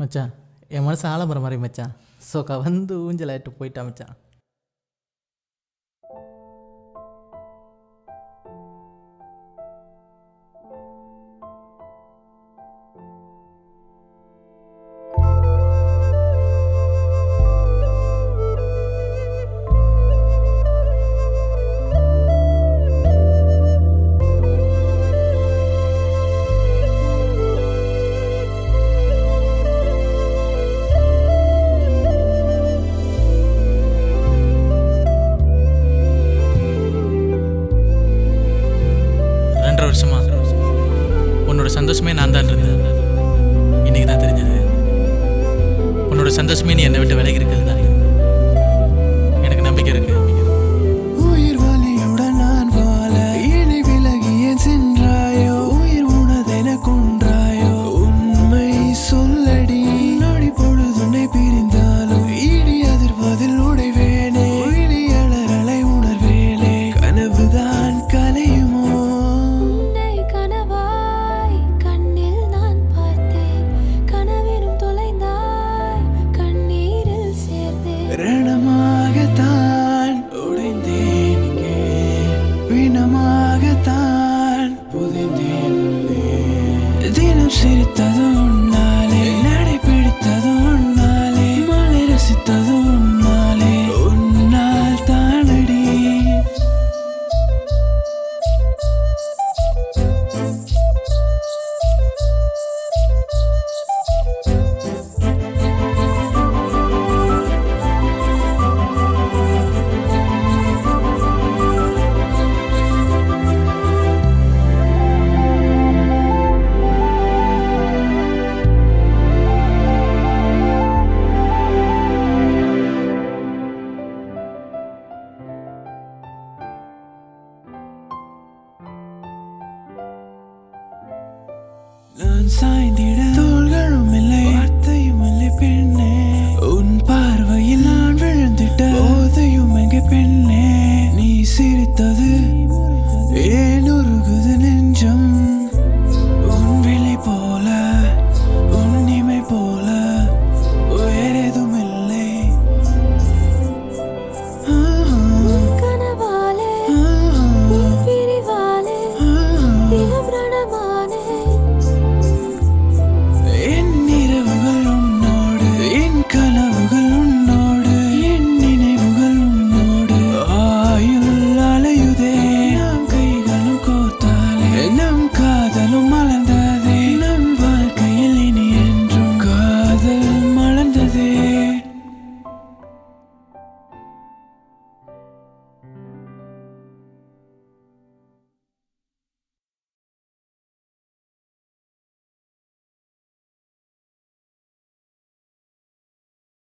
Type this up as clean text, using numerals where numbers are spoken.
மச்சான், என் மனசு ஆலமரம் மாதிரி மச்சான். ஸோ வந்து ஊஞ்சலாயிட்டு போயிட்டா மச்சான். வருஷமா உன்னோட சந்தோஷமே நான் தான் இருந்தேன். இன்னைக்கு தான் தெரிஞ்சது உன்னோட சந்தோஷமே நீ என்னை விட்டு விலகி இருக்கிறது தான். எனக்கு நம்பிக்கை இருக்கு. உயிர் வலியுடன் நான் வாழ இனி விலகி ஏன் சென்றாயோ? உயிர் உனதென கொன்றாயோ? உண்மை சொல்லடி. நொடி பொழுதுனை பிரிந்தாலும் இடி அதிர்வதில் உடைவேனே. இடி அலறலை உணர்வேனே. கனவுதான் கலையுமோ? ரணமாகத்தான் உடைந்தேன் இங்கே, பிணமாகத்தான் புதைந்தேன் உள்ளே. தினம் சிரித்தது உன்னாலே, நடை பிடித்தது உன்னாலே, மலை ரசித்தது உன்னாலே, உன்னால் தானடி. நான் சாய்ந்திட